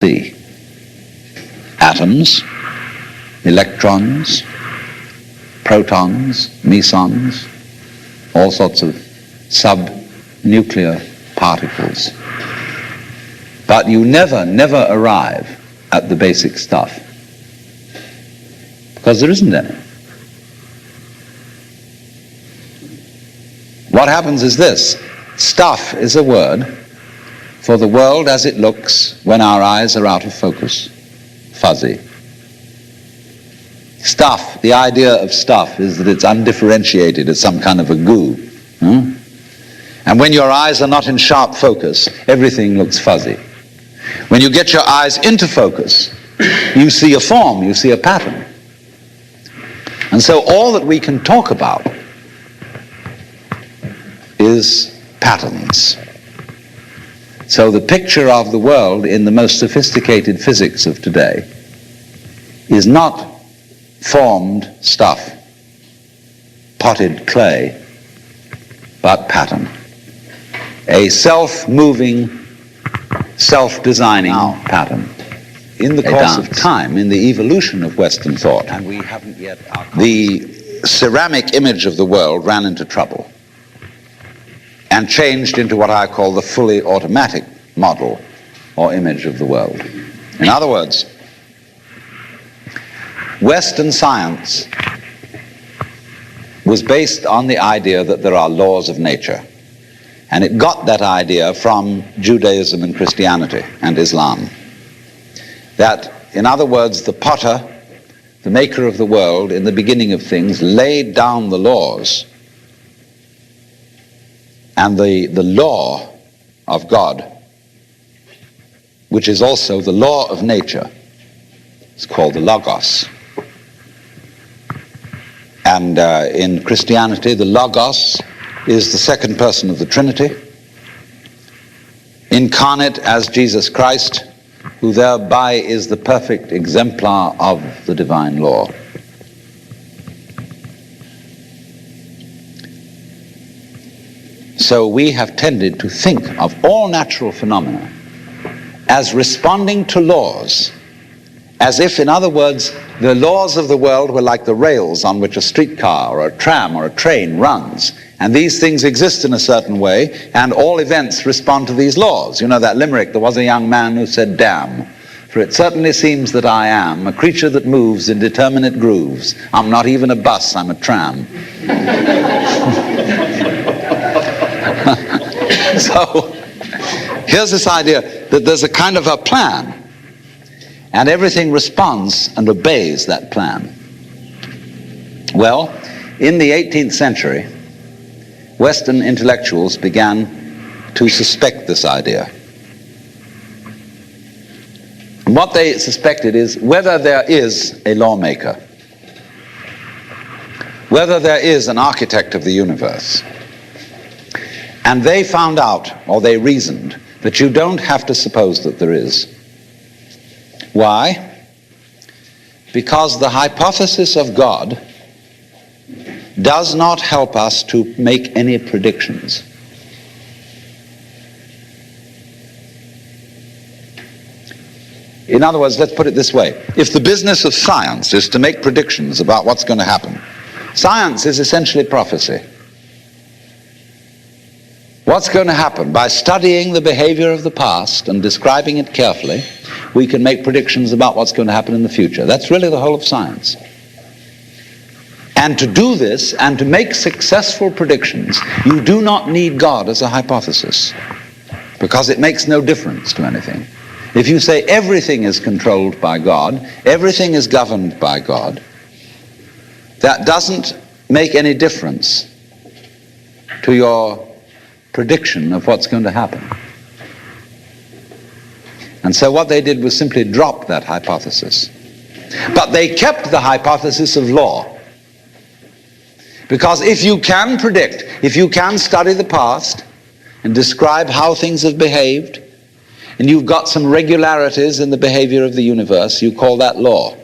see. Atoms, electrons, protons, mesons, all sorts of subnuclear particles. But you never arrive at the basic stuff, because there isn't any. What happens is this: stuff is a word for the world as it looks when our eyes are out of focus, fuzzy. Stuff, the idea of stuff is that it's undifferentiated, it's some kind of a goo. And when your eyes are not in sharp focus, everything looks fuzzy. When you get your eyes into focus, you see a form, you see a pattern. And so all that we can talk about is patterns. So the picture of the world in the most sophisticated physics of today is not formed stuff, potted clay, but pattern. A self-moving, self-designing pattern. In the course of time, in the evolution of Western thought, and we haven't yet, the ceramic image of the world ran into trouble and changed into what I call the fully automatic model or image of the world. In other words, Western science was based on the idea that there are laws of nature. And it got that idea from Judaism and Christianity and Islam. That, in other words, the potter, the maker of the world, in the beginning of things, laid down the laws. And the law of God, which is also the law of nature, is called the Logos. And in Christianity, the Logos is the second person of the Trinity, incarnate as Jesus Christ, who thereby is the perfect exemplar of the divine law. So we have tended to think of all natural phenomena as responding to laws, as if, in other words, the laws of the world were like the rails on which a streetcar or a tram or a train runs. And these things exist in a certain way, and all events respond to these laws. You know that limerick, there was a young man who said, "Damn, for it certainly seems that I am a creature that moves in determinate grooves. I'm not even a bus, I'm a tram." So here's this idea that there's a kind of a plan, and everything responds and obeys that plan. Well, in the 18th century, Western intellectuals began to suspect this idea. And what they suspected is whether there is a lawmaker, whether there is an architect of the universe. And they found out, or they reasoned, that you don't have to suppose that there is. Why? Because the hypothesis of God does not help us to make any predictions. In other words, let's put it this way. If the business of science is to make predictions about what's going to happen, science is essentially prophecy. What's going to happen? By studying the behavior of the past and describing it carefully, we can make predictions about what's going to happen in the future. That's really the whole of science. And to do this and to make successful predictions, you do not need God as a hypothesis, because it makes no difference to anything. If you say everything is controlled by God, everything is governed by God, that doesn't make any difference to your prediction of what's going to happen. And so what they did was simply drop that hypothesis. But they kept the hypothesis of law. Because if you can predict, if you can study the past and describe how things have behaved, and you've got some regularities in the behavior of the universe, you call that law.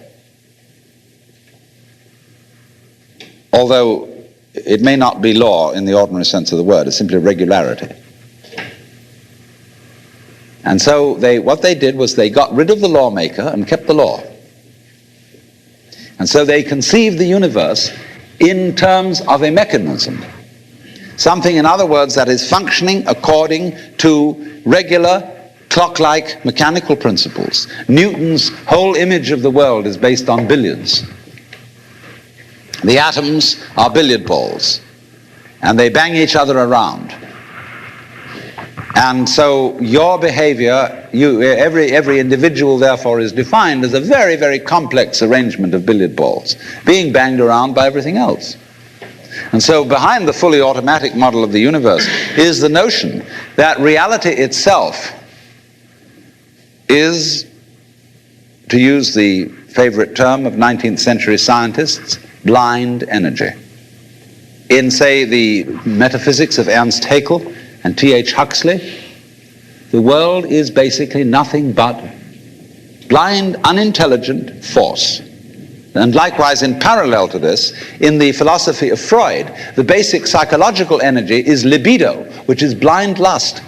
Although it may not be law in the ordinary sense of the word, it's simply regularity. And so what they did was they got rid of the lawmaker and kept the law. And so they conceived the universe in terms of a mechanism. Something, in other words, that is functioning according to regular clock-like mechanical principles. Newton's whole image of the world is based on billiards. The atoms are billiard balls, and they bang each other around. And so your behavior, every individual therefore is defined as a very, very complex arrangement of billiard balls being banged around by everything else. And so behind the fully automatic model of the universe is the notion that reality itself is, to use the favorite term of 19th century scientists, blind energy. In, say, the metaphysics of Ernst Haeckel and T.H. Huxley, the world is basically nothing but blind, unintelligent force. And likewise, in parallel to this, in the philosophy of Freud, the basic psychological energy is libido, which is blind lust.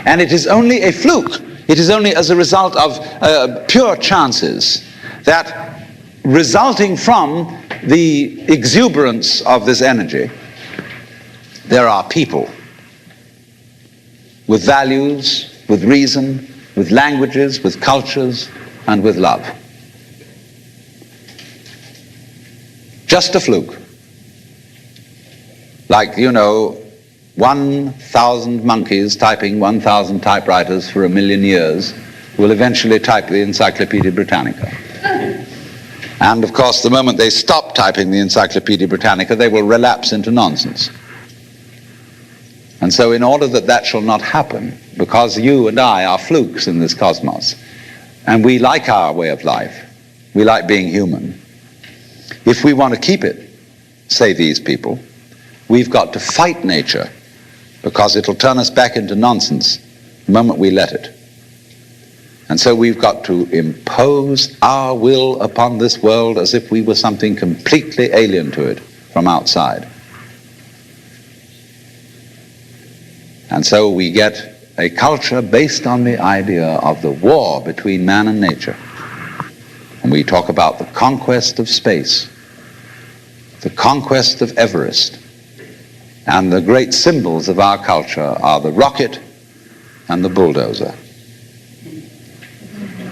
And it is only a fluke. It is only as a result of pure chances that, resulting from the exuberance of this energy, there are people with values, with reason, with languages, with cultures, and with love. Just a fluke. Like, 1,000 monkeys typing 1,000 typewriters for 1,000,000 years will eventually type the Encyclopedia Britannica. And of course, the moment they stop typing the Encyclopedia Britannica, they will relapse into nonsense. And so in order that that shall not happen, because you and I are flukes in this cosmos, and we like our way of life, we like being human, if we want to keep it, say these people, we've got to fight nature, because it'll turn us back into nonsense the moment we let it. And so we've got to impose our will upon this world as if we were something completely alien to it from outside. And so we get a culture based on the idea of the war between man and nature. And we talk about the conquest of space, the conquest of Everest. And the great symbols of our culture are the rocket and the bulldozer.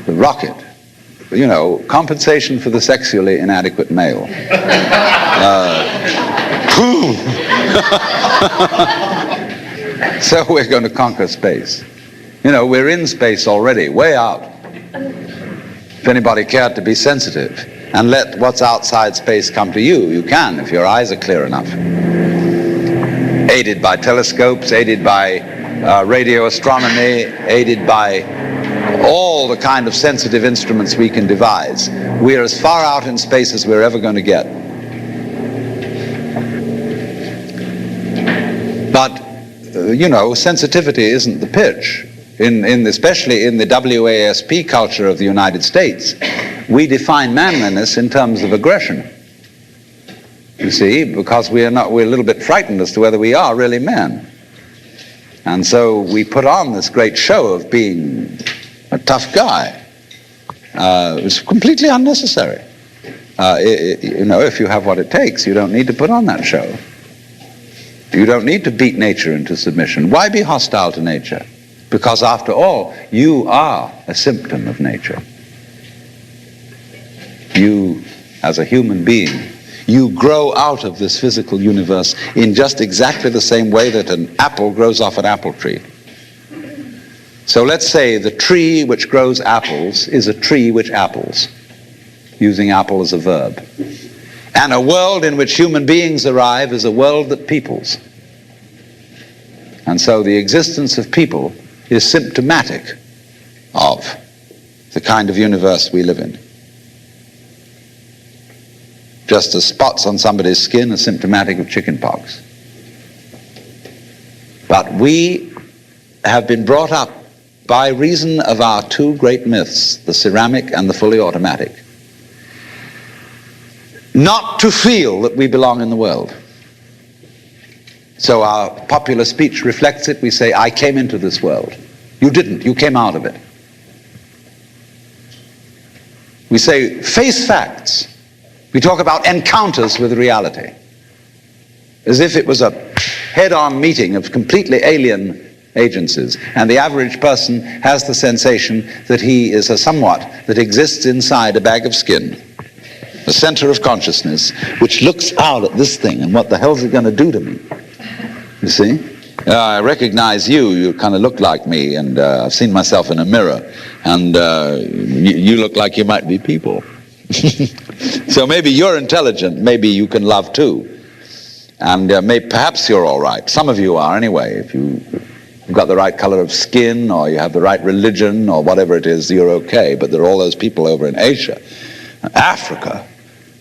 The rocket, compensation for the sexually inadequate male. So we're going to conquer space. We're in space already, way out. If anybody cared to be sensitive and let what's outside space come to you, you can if your eyes are clear enough. Aided by telescopes, aided by radio astronomy, aided by all the kind of sensitive instruments we can devise. We're as far out in space as we're ever going to get. But, sensitivity isn't the pitch. Especially in the WASP culture of the United States, we define manliness in terms of aggression. You see, because we're a little bit frightened as to whether we are really men. And so we put on this great show of being a tough guy. It's completely unnecessary. If you have what it takes, you don't need to put on that show. You don't need to beat nature into submission. Why be hostile to nature? Because after all, you are a symptom of nature. You, as a human being, you grow out of this physical universe in just exactly the same way that an apple grows off an apple tree. So let's say the tree which grows apples is a tree which apples, using apple as a verb. And a world in which human beings arrive is a world that peoples. And so the existence of people is symptomatic of the kind of universe we live in. Just as spots on somebody's skin are symptomatic of chickenpox. But we have been brought up by reason of our two great myths, the ceramic and the fully automatic, not to feel that we belong in the world. So our popular speech reflects it. We say, I came into this world. You didn't. You came out of it. We say face facts. We talk about encounters with reality, as if it was a head-on meeting of completely alien agencies, and the average person has the sensation that he is a somewhat that exists inside a bag of skin, a center of consciousness which looks out at this thing, and what the hell's it going to do to me? You see? I recognize you. You kind of look like me, and I've seen myself in a mirror, and you look like you might be people. So maybe you're intelligent, maybe you can love too, and perhaps you're all right. Some of you are anyway. If you've got the right color of skin, or you have the right religion, or whatever it is, you're okay. But there are all those people over in Asia, Africa,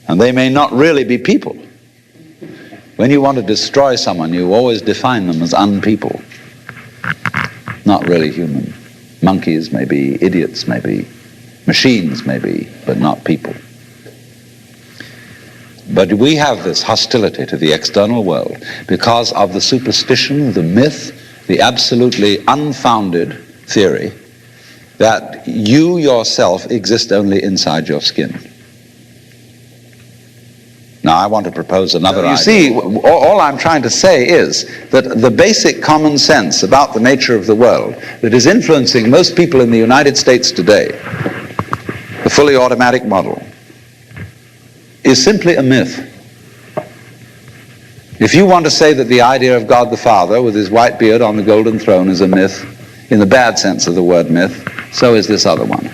and they may not really be people. When you want to destroy someone, you always define them as unpeople, not really human. Monkeys, maybe idiots, maybe machines, maybe, but not people. But we have this hostility to the external world because of the superstition, the myth, the absolutely unfounded theory that you yourself exist only inside your skin. Now, I want to propose another idea. You see, all I'm trying to say is that the basic common sense about the nature of the world that is influencing most people in the United States today, the fully automatic model, is simply a myth. If you want to say that the idea of God the Father with his white beard on the golden throne is a myth, in the bad sense of the word myth, so is this other one.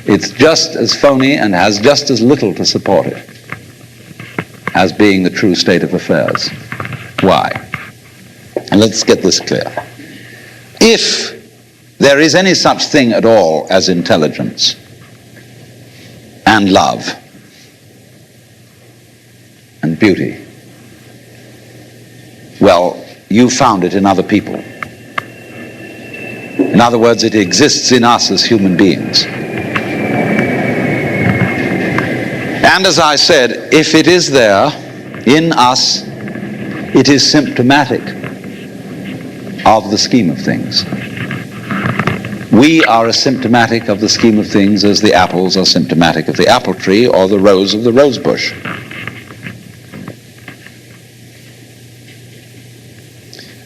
It's just as phony and has just as little to support it as being the true state of affairs. Why? And let's get this clear. If there is any such thing at all as intelligence and love and beauty, well, you found it in other people. In other words, it exists in us as human beings. And as I said, if it is there in us, it is symptomatic of the scheme of things. We are as symptomatic of the scheme of things as the apples are symptomatic of the apple tree or the rose of the rose bush.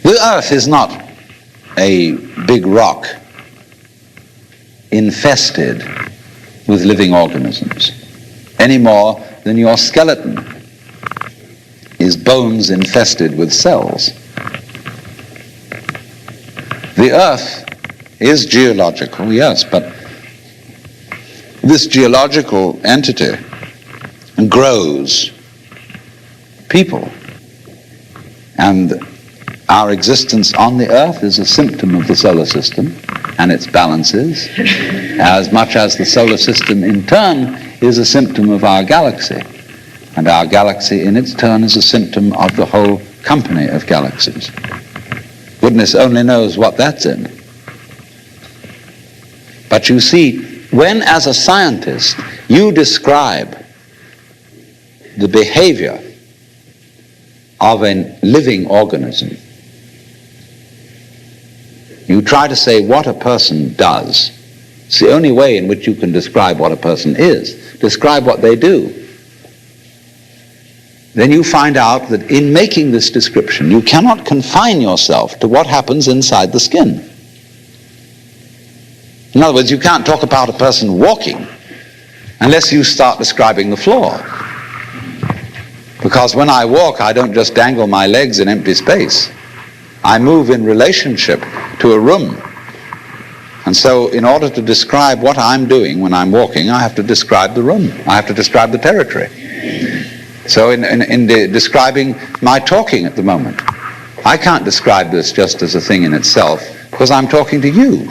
The earth is not a big rock infested with living organisms, any more than your skeleton is bones infested with cells. The earth is geological, yes, but this geological entity grows people. And our existence on the earth is a symptom of the solar system and its balances, as much as the solar system in turn is a symptom of our galaxy, and our galaxy in its turn is a symptom of the whole company of galaxies. Goodness only knows what that's in. But you see, when as a scientist you describe the behavior of a living organism, you try to say what a person does. It's the only way in which you can describe what a person is. Describe what they do. Then you find out that in making this description, you cannot confine yourself to what happens inside the skin. In other words, you can't talk about a person walking unless you start describing the floor. Because when I walk, I don't just dangle my legs in empty space. I move in relationship to a room. And so in order to describe what I'm doing when I'm walking, I have to describe the room. I have to describe the territory. So in describing my talking at the moment, I can't describe this just as a thing in itself because I'm talking to you.